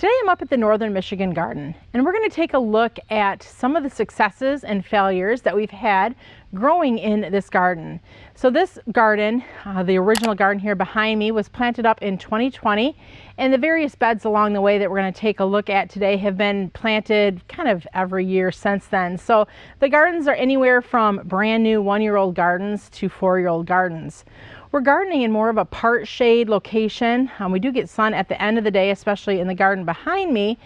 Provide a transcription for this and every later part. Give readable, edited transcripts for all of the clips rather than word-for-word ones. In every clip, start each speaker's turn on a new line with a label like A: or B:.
A: Today I'm up at the Northern Michigan Garden, and we're going to take a look at some of the successes and failures that we've had growing in this garden. So this garden, the original garden here behind me, was planted up in 2020, and the various beds along the way that we're going to take a look at today have been planted kind of every year since then. So the gardens are anywhere from brand new 1-year-old gardens to 4-year-old gardens. We're gardening in more of a part shade location. We do get sun at the end of the day, especially in the garden behind me,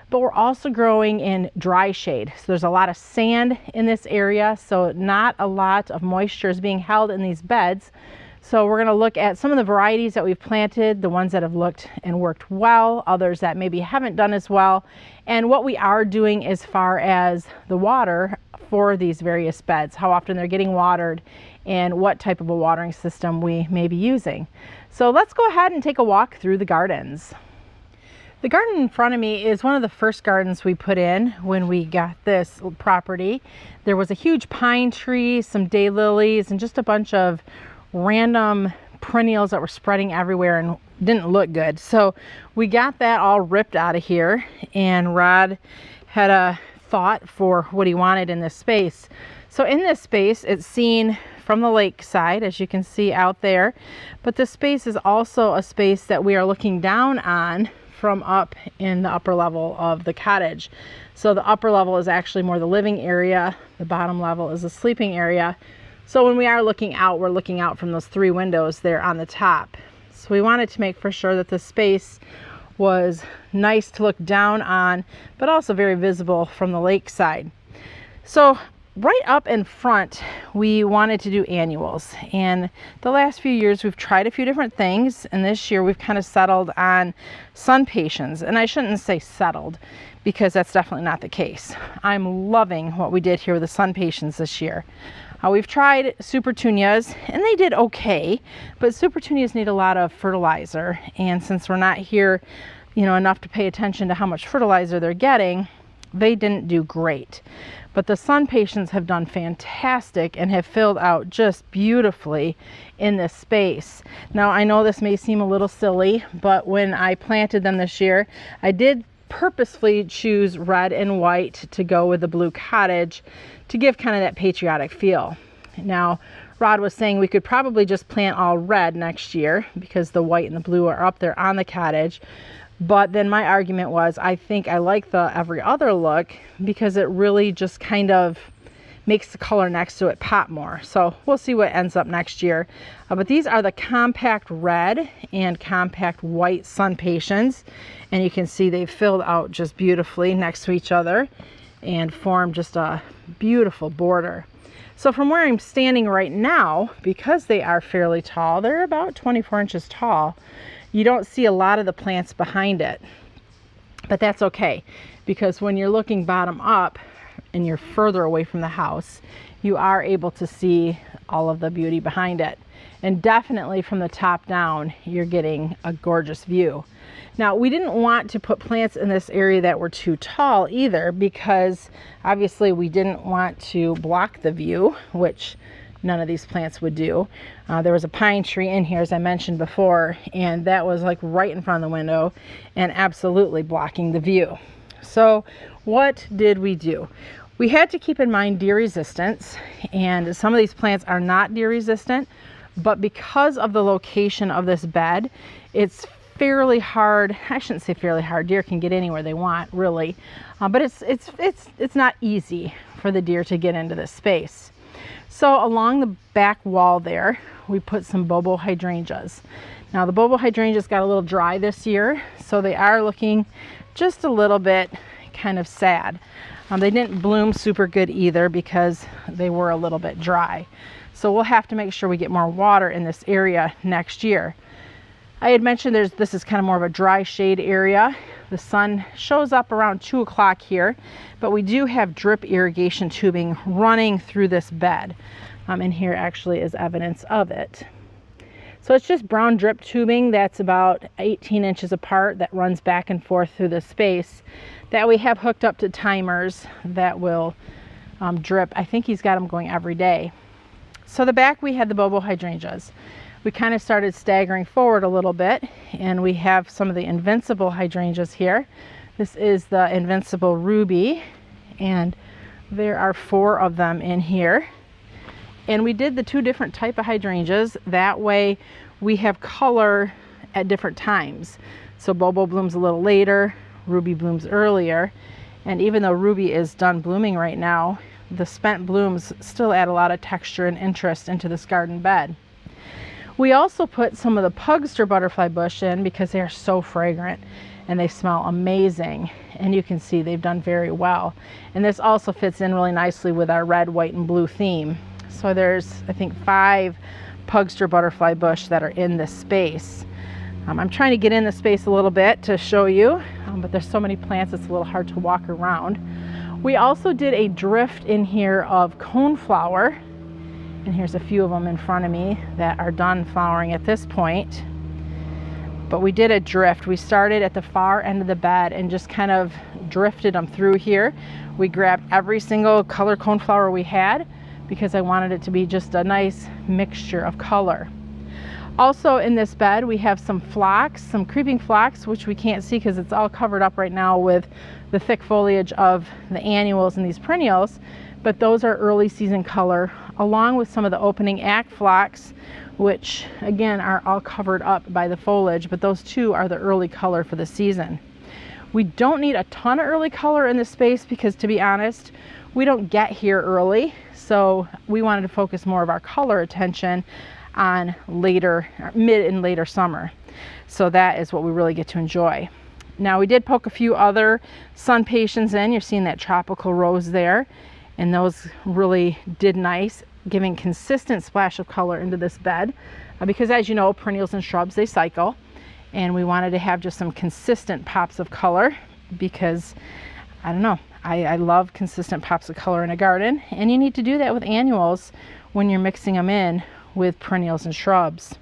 A: but we're also growing in dry shade. So there's a lot of sand in this area, so not a lot of moisture is being held in these beds. So we're going to look at some of the varieties that we've planted, the ones that have looked and worked well, others that maybe haven't done as well, and what we are doing as far as the water for these various beds, how often they're getting watered, and what type of a watering system we may be using. So let's go ahead and take a walk through the gardens. The garden in front of me is one of the first gardens we put in when we got this property. There was a huge pine tree, some daylilies, and just a bunch of random perennials that were spreading everywhere and didn't look good. So we got that all ripped out of here, and Rod had a thought for what he wanted in this space. So in this space, it's seen from the lakeside, as you can see out there, but this space is also a space that we are looking down on from up in the upper level of the cottage. So the upper level is actually more the living area, the bottom level is the sleeping area. So when we are looking out, we're looking out from those 3 windows there on the top. So we wanted to make for sure that the space was nice to look down on, but also very visible from the lakeside. So right up in front, we wanted to do annuals, and the last few years we've tried a few different things, and this year we've kind of settled on sun patiens. And I shouldn't say settled, because that's definitely not the case. I'm loving what we did here with the sun patiens this year. We've tried supertunias, and they did okay, but supertunias need a lot of fertilizer, and since we're not here, enough to pay attention to how much fertilizer they're getting, they didn't do great. But the sun patiens have done fantastic and have filled out just beautifully in this space. Now, I know this may seem a little silly, but when I planted them this year, I did purposefully choose red and white to go with the blue cottage to give kind of that patriotic feel. Now, Rod was saying we could probably just plant all red next year because the white and the blue are up there on the cottage. But then my argument was, I think I like the every other look because it really just kind of makes the color next to it pop more. So we'll see what ends up next year. But these are the compact red and compact white sun patiens. And you can see they've filled out just beautifully next to each other and formed just a beautiful border. So from where I'm standing right now, because they are fairly tall, they're about 24 inches tall, you don't see a lot of the plants behind it, but that's okay, because when you're looking bottom up and you're further away from the house, you are able to see all of the beauty behind it. And definitely from the top down, you're getting a gorgeous view. Now, we didn't want to put plants in this area that were too tall either, because obviously we didn't want to block the view, which none of these plants would do. There was a pine tree in here, as I mentioned before, and that was like right in front of the window and absolutely blocking the view. So what did we do? We had to keep in mind deer resistance, and some of these plants are not deer resistant, but because of the location of this bed, it's fairly hard. I shouldn't say fairly hard. Deer can get anywhere they want, really, but it's not easy for the deer to get into this space. So along the back wall there, we put some bobo hydrangeas. Now the bobo hydrangeas got a little dry this year, so they are looking just a little bit kind of sad. They didn't bloom super good either because they were a little bit dry. So we'll have to make sure we get more water in this area next year. I had mentioned this is kind of more of a dry shade area. The sun shows up around 2 o'clock here, but we do have drip irrigation tubing running through this bed. And here actually is evidence of it. So it's just brown drip tubing that's about 18 inches apart that runs back and forth through the space that we have hooked up to timers that will drip. I think he's got them going every day. So the back we had the bobo hydrangeas. we kind of started staggering forward a little bit, and we have some of the Invincible hydrangeas here. This is the Invincible Ruby, and there are 4 of them in here. And we did the 2 different type of hydrangeas. That way we have color at different times. So Bobo blooms a little later, Ruby blooms earlier. And even though Ruby is done blooming right now, the spent blooms still add a lot of texture and interest into this garden bed. We also put some of the Pugster butterfly bush in because they are so fragrant and they smell amazing. And you can see they've done very well. And this also fits in really nicely with our red, white, and blue theme. So there's, I think, 5 Pugster butterfly bush that are in this space. I'm trying to get in the space a little bit to show you, but there's so many plants it's a little hard to walk around. We also did a drift in here of coneflower, and here's a few of them in front of me that are done flowering at this point. But we did a drift. We started at the far end of the bed and just kind of drifted them through here. We grabbed every single color coneflower we had because I wanted it to be just a nice mixture of color. Also in this bed we have some phlox, some creeping phlox, which we can't see because it's all covered up right now with the thick foliage of the annuals and these perennials, but those are early season color, along with some of the opening act phlox, which again are all covered up by the foliage, but those 2 are the early color for the season. We don't need a ton of early color in this space because, to be honest, we don't get here early, so we wanted to focus more of our color attention on later, mid and later summer. So that is what we really get to enjoy. Now we did poke a few other sun patiens in. You're seeing that tropical rose there, and those really did nice, giving consistent splash of color into this bed, because as you know, perennials and shrubs, they cycle, and we wanted to have just some consistent pops of color because, I don't know, I love consistent pops of color in a garden, and you need to do that with annuals when you're mixing them in with perennials and shrubs.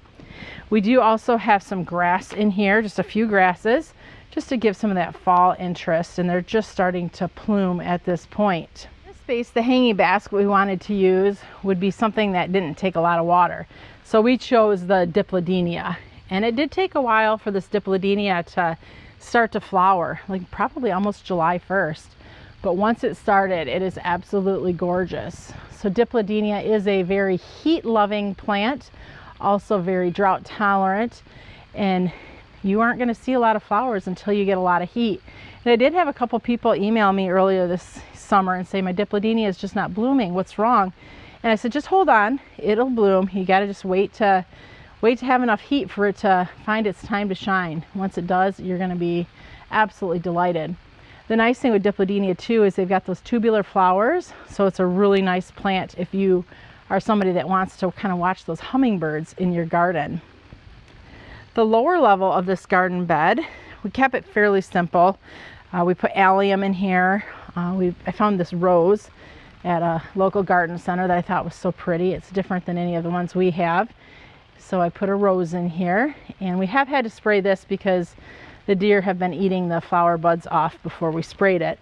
A: We do also have some grass in here, just a few grasses, just to give some of that fall interest, and they're just starting to plume at this point. In this space, the hanging basket we wanted to use would be something that didn't take a lot of water. So we chose the Dipladenia, and it did take a while for this Dipladenia to start to flower, like probably almost July 1st. But once it started, it is absolutely gorgeous. So Dipladenia is a very heat-loving plant, also very drought tolerant, and you aren't going to see a lot of flowers until you get a lot of heat. And I did have a couple people email me earlier this summer and say, my Dipladenia is just not blooming, what's wrong? And I said, just hold on, it'll bloom. You got to just wait to have enough heat for it to find its time to shine. Once it does, you're going to be absolutely delighted. The nice thing with Dipladenia too is they've got those tubular flowers, so it's a really nice plant if you are somebody that wants to kind of watch those hummingbirds in your garden. The lower level of this garden bed, we kept it fairly simple. We put allium in here. I found this rose at a local garden center that I thought was so pretty. It's different than any of the ones we have. So I put a rose in here, and we have had to spray this because the deer have been eating the flower buds off before we sprayed it.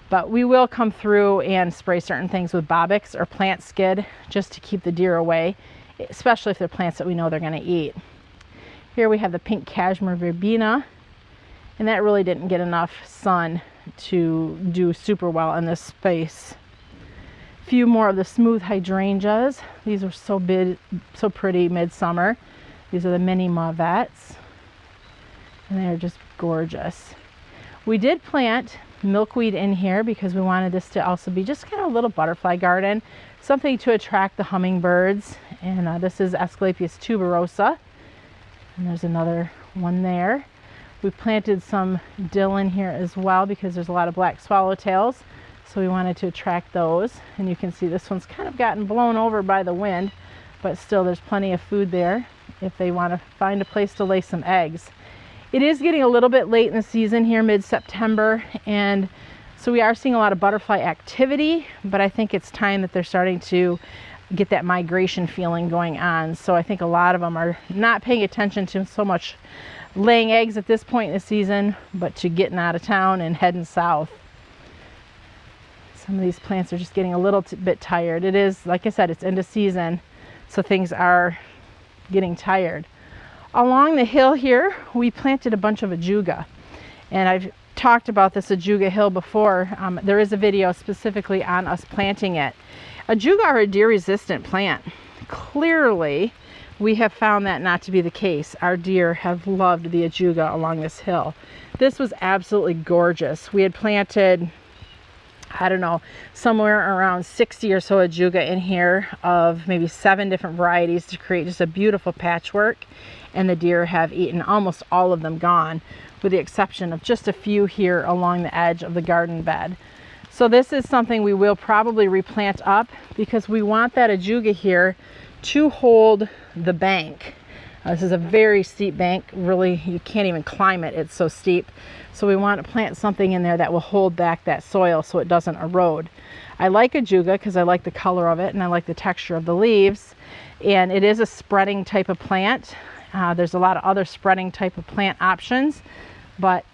A: But we will come through and spray certain things with Bobbix or plant skid just to keep the deer away, especially if they're plants that we know they're going to eat. Here we have the pink cashmere verbena, and that really didn't get enough sun to do super well in this space. A few more of the smooth hydrangeas. These are so big, so pretty midsummer. These are the mini mauvettes, and they're just gorgeous. We did plant milkweed in here because we wanted this to also be just kind of a little butterfly garden, something to attract the hummingbirds. And this is Asclepias tuberosa, and there's another one there. We planted some dill in here as well because there's a lot of black swallowtails, so we wanted to attract those. And you can see this one's kind of gotten blown over by the wind, but still there's plenty of food there if they want to find a place to lay some eggs. It is getting a little bit late in the season here, mid-September, and so we are seeing a lot of butterfly activity, but I think it's time that they're starting to get that migration feeling going on. So I think a lot of them are not paying attention to so much laying eggs at this point in the season, but to getting out of town and heading south. Some of these plants are just getting a little bit tired. It is, like I said, it's end of season, so things are getting tired. Along the hill here, we planted a bunch of ajuga, and I've talked about this ajuga hill before. There is a video specifically on us planting it. Ajuga are a deer resistant plant. Clearly, we have found that not to be the case. Our deer have loved the ajuga along this hill. This was absolutely gorgeous. We had planted, I don't know, somewhere around 60 or so ajuga in here of maybe 7 different varieties to create just a beautiful patchwork. And the deer have eaten almost all of them gone, with the exception of just a few here along the edge of the garden bed. So this is something we will probably replant up because we want that ajuga here to hold the bank. This is a very steep bank. Really, you can't even climb it. It's so steep. So we want to plant something in there that will hold back that soil so it doesn't erode. I like ajuga because I like the color of it and I like the texture of the leaves. And it is a spreading type of plant. There's a lot of other spreading type of plant options, but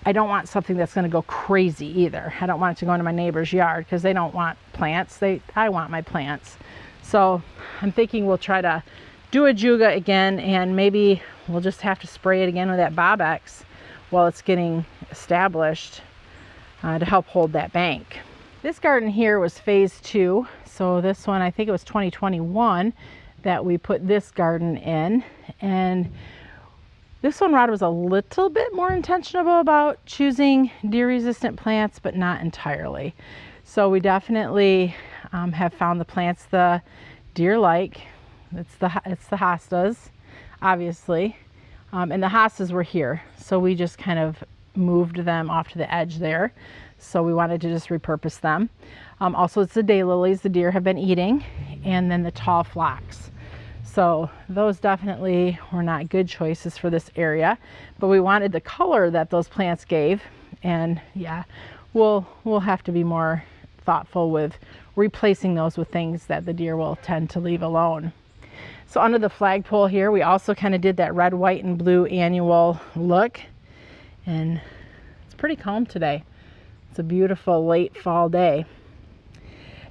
A: I don't want something that's going to go crazy either. I don't want it to go into my neighbor's yard because they don't want plants. I want my plants. So I'm thinking we'll try to do ajuga again, and maybe we'll just have to spray it again with that Bob-X while it's getting established to help hold that bank. This garden here was phase 2. So this one, I think it was 2021 that we put this garden in, and this one Rod was a little bit more intentional about choosing deer resistant plants, but not entirely. So we definitely have found the plants the deer like. It's the hostas, obviously, and the hostas were here, so we just kind of moved them off to the edge there. So we wanted to just repurpose them. Also, it's the daylilies the deer have been eating, and then the tall phlox. So those definitely were not good choices for this area, but we wanted the color that those plants gave. And yeah, we'll have to be more thoughtful with replacing those with things that the deer will tend to leave alone. So under the flagpole here, we also kind of did that red, white, and blue annual look, and it's pretty calm today. It's a beautiful late fall day.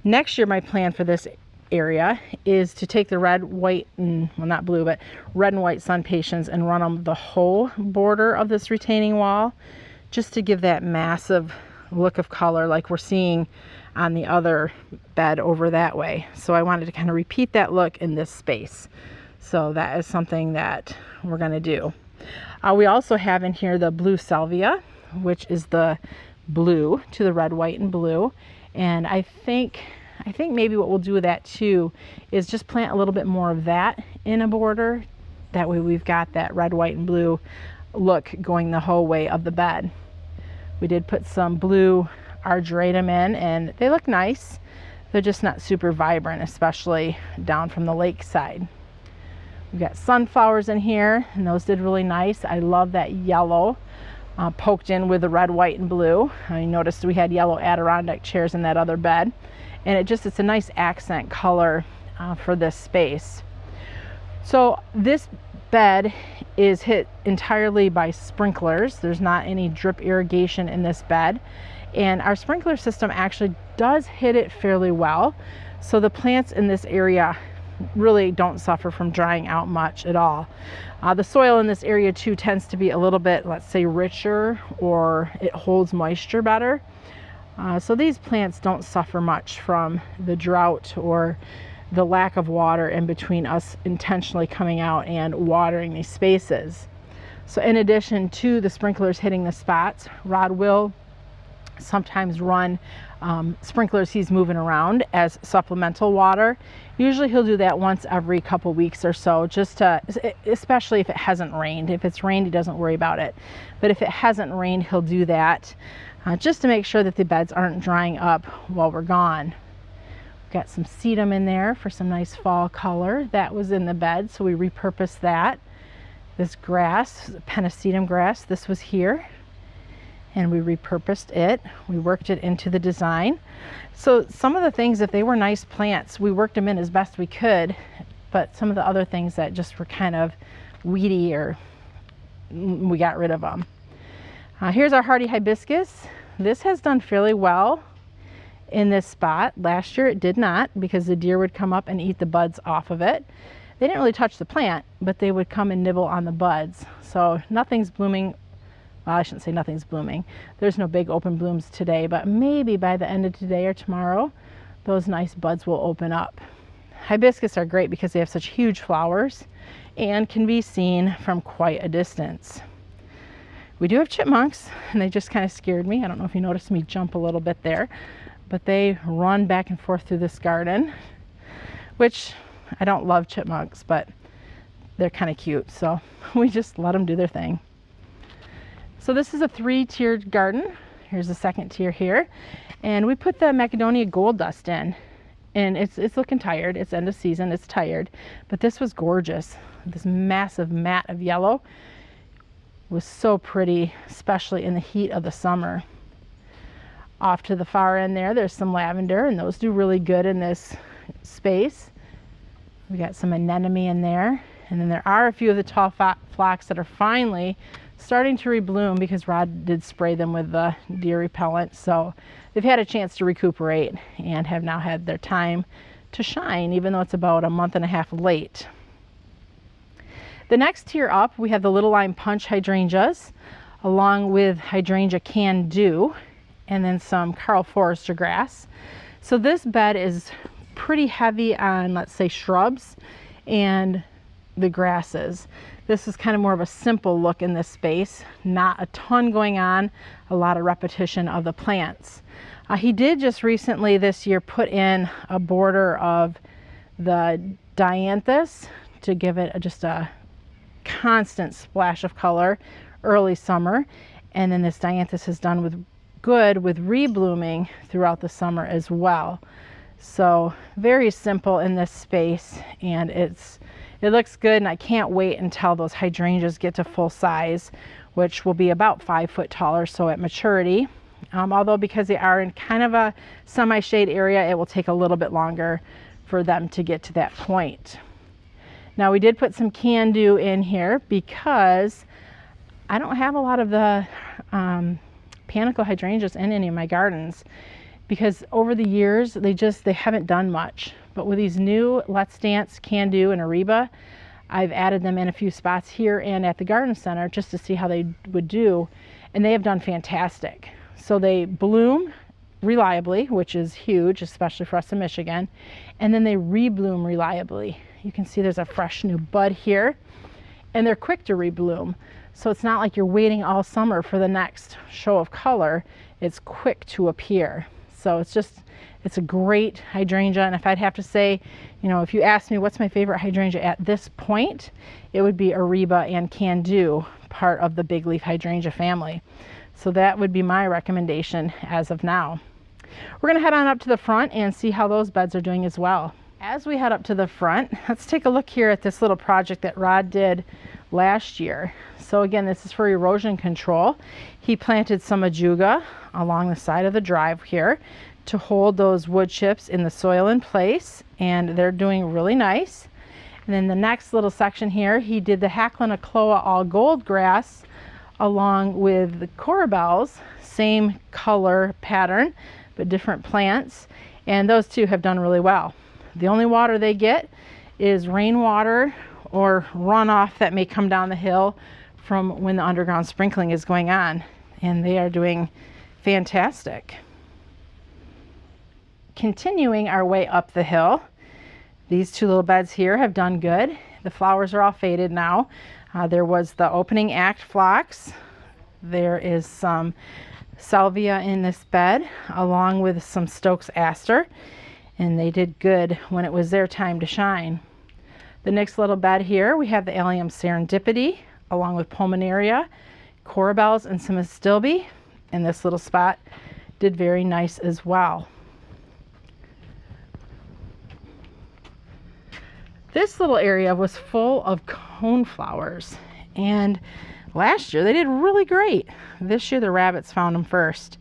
A: Next year, my plan for this area is to take the red, white, and, well, not blue, but red and white sun patience and run them the whole border of this retaining wall, just to give that massive look of color like we're seeing on the other bed over that way. So I wanted to kind of repeat that look in this space. So that is something that we're going to do. We also have in here the blue salvia, which is the blue to the red, white, and blue. And I think maybe what we'll do with that too is just plant a little bit more of that in a border. That way we've got that red, white, and blue look going the whole way of the bed. We did put some blue argyratum in, and they look nice. They're just not super vibrant, especially down from the lakeside. We've got sunflowers in here, and those did really nice. I love that yellow poked in with the red, white, and blue. I noticed we had yellow Adirondack chairs in that other bed, and it's a nice accent color for this space. So this bed is hit entirely by sprinklers. There's not any drip irrigation in this bed, and our sprinkler system actually does hit it fairly well. So the plants in this area really don't suffer from drying out much at all. The soil in this area too tends to be a little bit, let's say, richer, or it holds moisture better. So these plants don't suffer much from the drought or the lack of water in between us intentionally coming out and watering these spaces. So in addition to the sprinklers hitting the spots, Rod will sometimes run sprinklers he's moving around as supplemental water. Usually he'll do that once every couple weeks or so, just to, especially if it hasn't rained. If it's rained, he doesn't worry about it. But if it hasn't rained, he'll do that just to make sure that the beds aren't drying up while we're gone. We've got some sedum in there for some nice fall color. That was in the bed, so we repurposed that. This grass, Pennisedum grass, this was here, and we repurposed it. We worked it into the design. So some of the things, if they were nice plants, we worked them in as best we could, but some of the other things that just were kind of weedy, or we got rid of them. Here's our hardy hibiscus. This has done fairly well in this spot. Last year it did not, because the deer would come up and eat the buds off of it. they didn't really touch the plant, but they would come and nibble on the buds. So nothing's blooming. Well, I shouldn't say nothing's blooming. There's no big open blooms today, but maybe by the end of today or tomorrow, those nice buds will open up. Hibiscus are great because they have such huge flowers and can be seen from quite a distance. We do have chipmunks, and they just kind of scared me. I don't know if you noticed me jump a little bit there, but they run back and forth through this garden, which I don't love chipmunks, but they're kind of cute, so we just let them do their thing. So this is a 3-tiered garden. Here's the second tier here, and we put the Macedonia gold dust in, and it's looking tired. It's end of season, it's tired, but this was gorgeous. This massive mat of yellow was so pretty, especially in the heat of the summer. Off to the far end there's some lavender, and those do really good in this space. We got some anemone in there, and then there are a few of the tall phlox that are finally starting to rebloom because Rod did spray them with the deer repellent, so they've had a chance to recuperate and have now had their time to shine, even though it's about a month and a half late. The next tier up, we have the little lime punch hydrangeas, along with hydrangea can do, and then some Karl Forester grass. So this bed is pretty heavy on, let's say, shrubs and the grasses. This is kind of more of a simple look in this space, not a ton going on, a lot of repetition of the plants. He did just recently this year put in a border of the dianthus to give it just a constant splash of color early summer, and then this dianthus has done good with reblooming throughout the summer as well. So very simple in this space, and it looks good, and I can't wait until those hydrangeas get to full size, which will be about 5 foot tall or so at maturity. Although because they are in kind of a semi-shade area, it will take a little bit longer for them to get to that point. Now we did put some can do in here because I don't have a lot of the panicle hydrangeas in any of my gardens, because over the years they haven't done much. But with these new Let's Dance, Can Do, and Ariba, I've added them in a few spots here and at the garden center just to see how they would do, and they have done fantastic. So they bloom reliably, which is huge, especially for us in Michigan, and then they rebloom reliably. You can see there's a fresh new bud here, and they're quick to rebloom. So it's not like you're waiting all summer for the next show of color. It's quick to appear. So it's a great hydrangea, and if I'd have to say, if you ask me what's my favorite hydrangea at this point, it would be Ariba and Can Do, part of the big leaf hydrangea family. So that would be my recommendation as of now. We're going to head on up to the front and see how those beds are doing as well. As we head up to the front, let's take a look here at this little project that Rod did last year. So again, this is for erosion control. He planted some ajuga along the side of the drive here to hold those wood chips in the soil in place, and they're doing really nice. And then the next little section here, he did the Hacklin Acloa all gold grass along with the corbels, same color pattern but different plants, and those two have done really well. The only water they get is rainwater or runoff that may come down the hill from when the underground sprinkling is going on, and they are doing fantastic. Continuing our way up the hill, these two little beds here have done good. The flowers are all faded now. There was the opening act phlox. There is some salvia in this bed along with some Stokes aster, and they did good when it was their time to shine. The next little bed here, we have the Allium serendipity along with pulmonaria, corbels, and some astilbe, and this little spot did very nice as well. This little area was full of coneflowers, and last year they did really great. This year the rabbits found them first,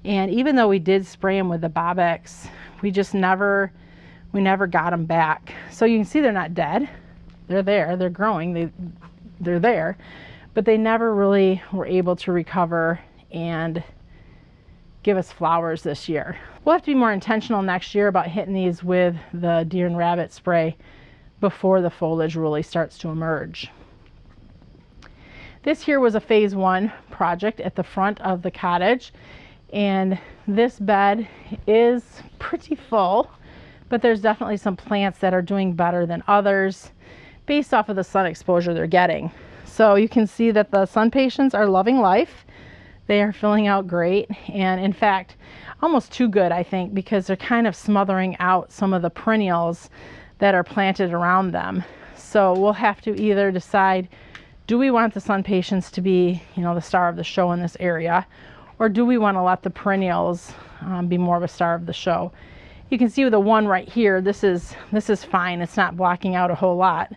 A: and even though we did spray them with the Bob-X, we never got them back. So you can see they're not dead. They're there, they're growing, they're there, but they never really were able to recover and give us flowers this year. We'll have to be more intentional next year about hitting these with the deer and rabbit spray before the foliage really starts to emerge. This here was a phase 1 project at the front of the cottage, and this bed is pretty full, but there's definitely some plants that are doing better than others based off of the sun exposure they're getting. So you can see that the sun patients are loving life. They are filling out great, and in fact almost too good, I think, because they're kind of smothering out some of the perennials that are planted around them. So we'll have to either decide, do we want the sun patients to be, you know, the star of the show in this area, or do we want to let the perennials be more of a star of the show? You can see with the one right here, this is fine. It's not blocking out a whole lot,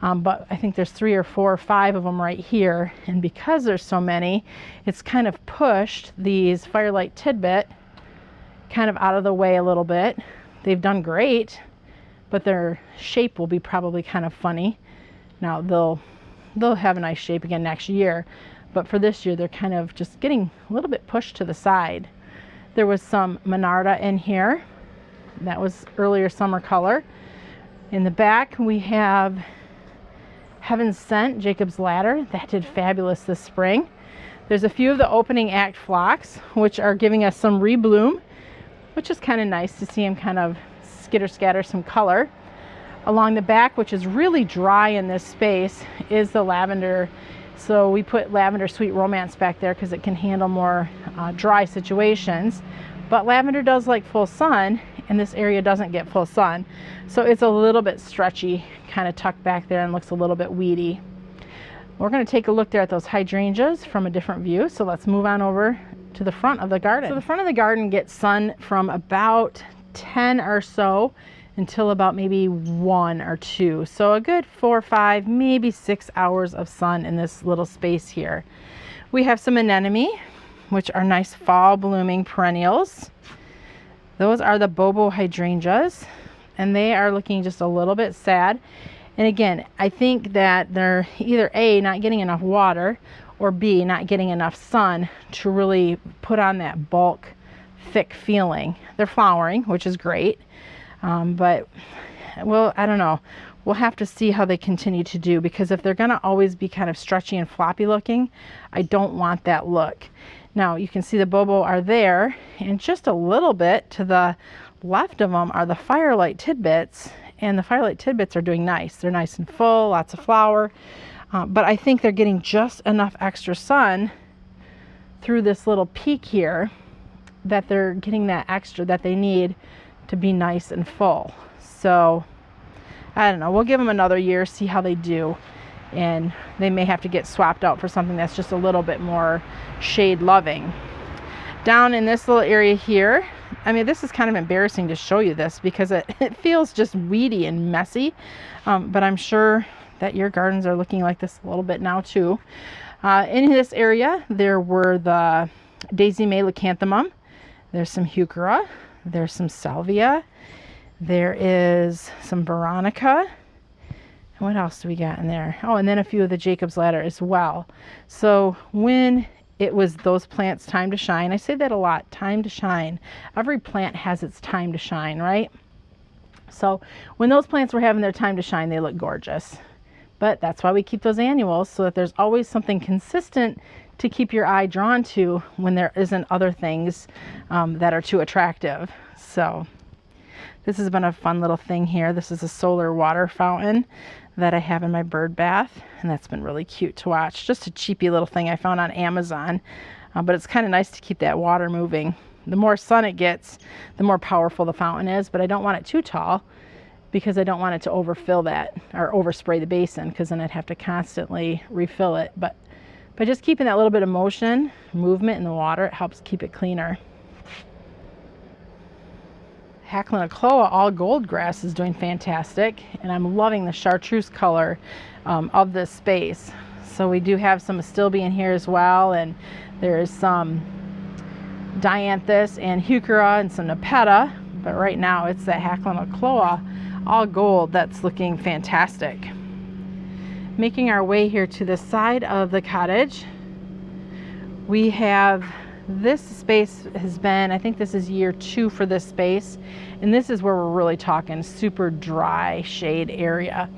A: but I think there's 3 or 4 or 5 of them right here, and because there's so many, it's kind of pushed these firelight tidbit kind of out of the way a little bit. They've done great, but their shape will be probably kind of funny. Now they'll have a nice shape again next year, but for this year they're kind of just getting a little bit pushed to the side. There was some Monarda in here. That was earlier summer color. In the back we have Heaven's Scent, Jacob's Ladder. That did fabulous this spring. There's a few of the opening act phlox, which are giving us some rebloom, which is kind of nice to see them kind of scatter some color. Along the back, which is really dry in this space, is the lavender. So we put Lavender Sweet Romance back there because it can handle more dry situations. But lavender does like full sun, and this area doesn't get full sun. So it's a little bit stretchy, kind of tucked back there, and looks a little bit weedy. We're going to take a look there at those hydrangeas from a different view. So let's move on over to the front of the garden. So the front of the garden gets sun from about 10 or so until about maybe 1 or 2. So a good 4 or 5, maybe 6 hours of sun in this little space here. We have some anemone, which are nice fall blooming perennials. Those are the Bobo hydrangeas, and they are looking just a little bit sad. And again, I think that they're either A, not getting enough water, or B, not getting enough sun to really put on that bulk, thick feeling. They're flowering, which is great, but well, I don't know. We'll have to see how they continue to do, because if they're going to always be kind of stretchy and floppy looking, I don't want that look. Now you can see the Bobo are there, and just a little bit to the left of them are the firelight tidbits, and the firelight tidbits are doing nice. They're nice and full, lots of flower. But I think they're getting just enough extra sun through this little peak here that they're getting that extra that they need to be nice and full. So I don't know, we'll give them another year, see how they do, and they may have to get swapped out for something that's just a little bit more shade loving. Down in this little area here, I mean, this is kind of embarrassing to show you this because it feels just weedy and messy, but I'm sure that your gardens are looking like this a little bit now too. In this area there were the Daisy May Leucanthemum, there's some Heuchera, there's some Salvia, there is some Veronica, and what else do we got in there? Oh, and then a few of the Jacob's Ladder as well. So when it was those plants' time to shine, I say that a lot, time to shine. Every plant has its time to shine, right? So when those plants were having their time to shine, they look gorgeous. But that's why we keep those annuals, so that there's always something consistent to keep your eye drawn to when there isn't other things that are too attractive. So this has been a fun little thing here. This is a solar water fountain that I have in my bird bath, and that's been really cute to watch. Just a cheapy little thing I found on Amazon, but it's kind of nice to keep that water moving. The more sun it gets, the more powerful the fountain is, but I don't want it too tall, because I don't want it to overfill that or overspray the basin, because then I'd have to constantly refill it. But by just keeping that little bit of movement in the water, it helps keep it cleaner. Hacklina all gold grass is doing fantastic, and I'm loving the chartreuse color of this space. So we do have some astilbe in here as well, and there is some dianthus and Heuchera and some Nepeta, but right now it's that Hacklina all gold that's looking fantastic. Making our way here to the side of the cottage, we have this space has been, I think this is year 2 for this space, and this is where we're really talking super dry shade area.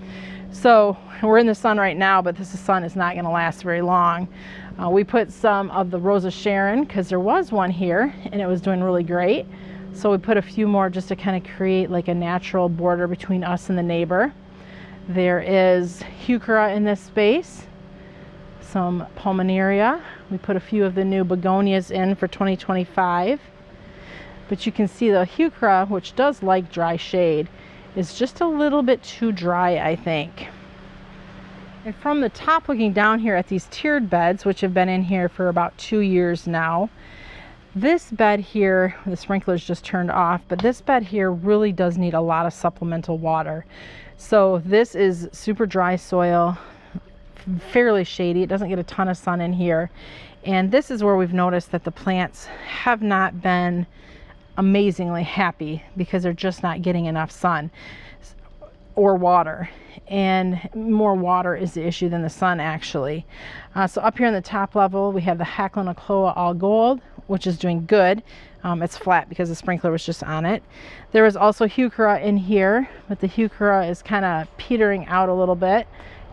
A: So we're in the sun right now, but this sun is not going to last very long. We put some of the Rosa Sharon because there was one here and it was doing really great. So we put a few more just to kind of create like a natural border between us and the neighbor. There is heuchera in this space, some pulmonaria. We put a few of the new begonias in for 2025. But you can see the heuchera, which does like dry shade, is just a little bit too dry, I think. And from the top looking down here at these tiered beds, which have been in here for about 2 years now, this bed here, the sprinklers just turned off, but this bed here really does need a lot of supplemental water. So this is super dry soil, fairly shady. It doesn't get a ton of sun in here. And this is where we've noticed that the plants have not been amazingly happy because they're just not getting enough sun or water, and more water is the issue than the sun actually. So up here in the top level we have the Hacklonacloa all gold, which is doing good. It's flat because the sprinkler was just on it. There was also heuchera in here, but the heuchera is kind of petering out a little bit,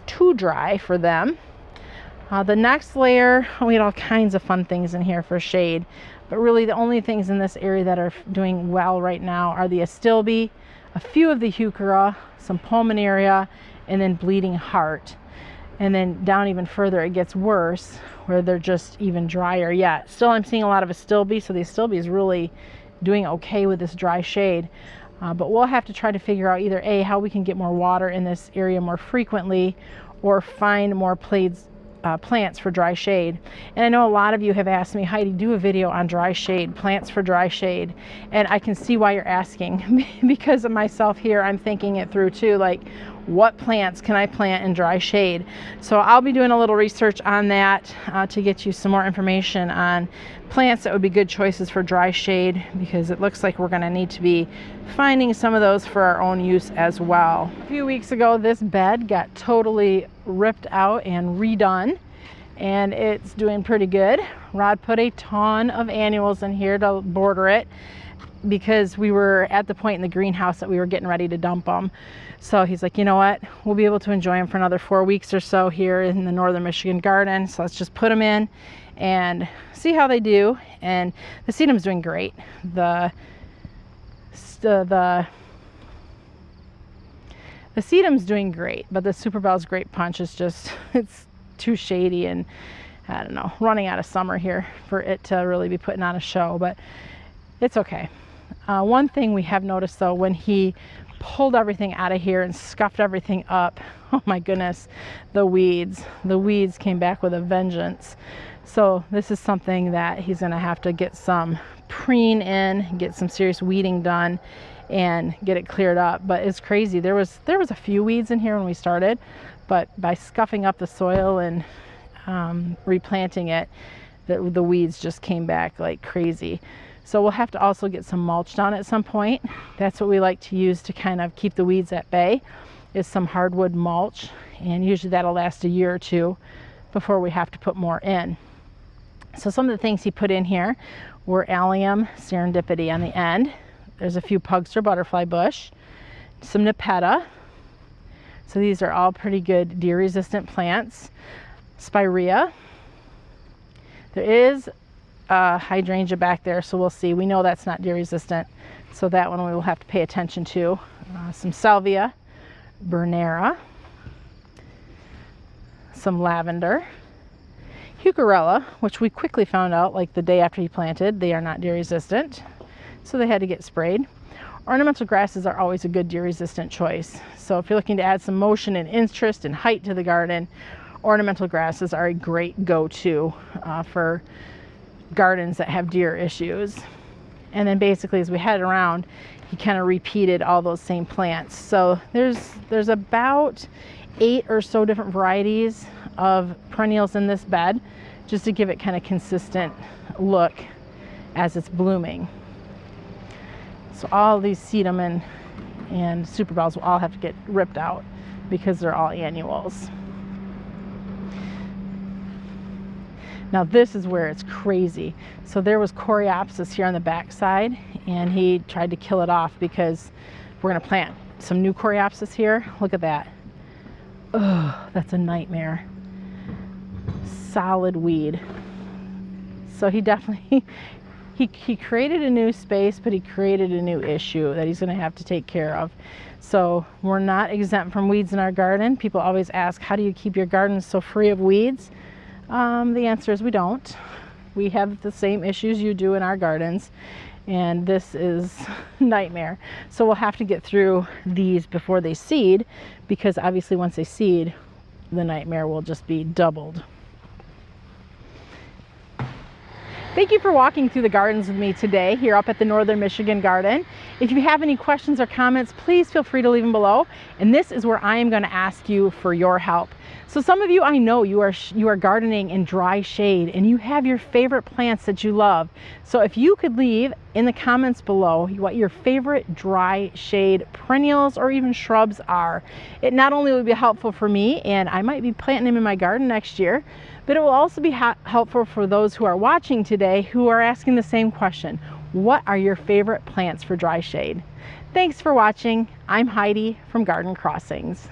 A: too dry for them. The next layer, we had all kinds of fun things in here for shade, but really the only things in this area that are doing well right now are the astilbe, a few of the heuchera, some pulmonaria, and then bleeding heart. And then down even further it gets worse where they're just even drier yet. Still I'm seeing a lot of astilbe, so the astilbe is really doing okay with this dry shade. But we'll have to try to figure out either A, how we can get more water in this area more frequently, or find more plants for dry shade. And I know a lot of you have asked me, Heidi, do a video on dry shade, plants for dry shade. And I can see why you're asking. Because of myself here, I'm thinking it through too, like what plants can I plant in dry shade? So I'll be doing a little research on that to get you some more information on plants that would be good choices for dry shade, because it looks like we're going to need to be finding some of those for our own use as well. A few weeks ago this bed got totally ripped out and redone, and it's doing pretty good. Rod put a ton of annuals in here to border it because we were at the point in the greenhouse that we were getting ready to dump them. So he's like, you know what, we'll be able to enjoy them for another 4 weeks or so here in the northern Michigan garden, so let's just put them in and see how they do. And the sedum's doing great. The sedum's doing great, but the Super Bell's Great Punch is just, it's too shady, and I don't know, running out of summer here for it to really be putting on a show, but it's okay. One thing we have noticed though, when he pulled everything out of here and scuffed everything up, oh my goodness, the weeds came back with a vengeance. So this is something that he's going to have to get some preen in, get some serious weeding done, and get it cleared up. But it's crazy, there was a few weeds in here when we started, but by scuffing up the soil and replanting it, the weeds just came back like crazy. So we'll have to also get some mulch down at some point. That's what we like to use to kind of keep the weeds at bay, is some hardwood mulch, and usually that'll last a year or two before we have to put more in. So some of the things he put in here were allium serendipity on the end. There's a few pugster butterfly bush, some nepeta. So these are all pretty good deer resistant plants. Spirea. There is hydrangea back there, so we'll see. We know that's not deer resistant, so that one we will have to pay attention to. Some salvia, bernera, some lavender, heucherella, which we quickly found out like the day after he planted, they are not deer resistant, so they had to get sprayed. Ornamental grasses are always a good deer resistant choice, so if you're looking to add some motion and interest and height to the garden, ornamental grasses are a great go-to for gardens that have deer issues. And then basically as we head around, he kind of repeated all those same plants. So there's about 8 or so different varieties of perennials in this bed, just to give it kind of consistent look as it's blooming. So all these sedum and Super Bells will all have to get ripped out because they're all annuals. Now this is where it's crazy. So there was coreopsis here on the back side, and he tried to kill it off because we're gonna plant some new coreopsis here. Look at that. Oh, that's a nightmare. Solid weed. So he definitely, he created a new space, but he created a new issue that he's gonna have to take care of. So we're not exempt from weeds in our garden. People always ask, how do you keep your garden so free of weeds? The answer is we don't. We have the same issues you do in our gardens, and this is a nightmare. So we'll have to get through these before they seed, because obviously once they seed, the nightmare will just be doubled. Thank you for walking through the gardens with me today here up at the Northern Michigan Garden. If you have any questions or comments, please feel free to leave them below. And this is where I am going to ask you for your help. So some of you, I know you are gardening in dry shade and you have your favorite plants that you love. So if you could leave in the comments below what your favorite dry shade perennials or even shrubs are, it not only would be helpful for me, and I might be planting them in my garden next year, but it will also be helpful for those who are watching today who are asking the same question. What are your favorite plants for dry shade? Thanks for watching. I'm Heidi from Garden Crossings.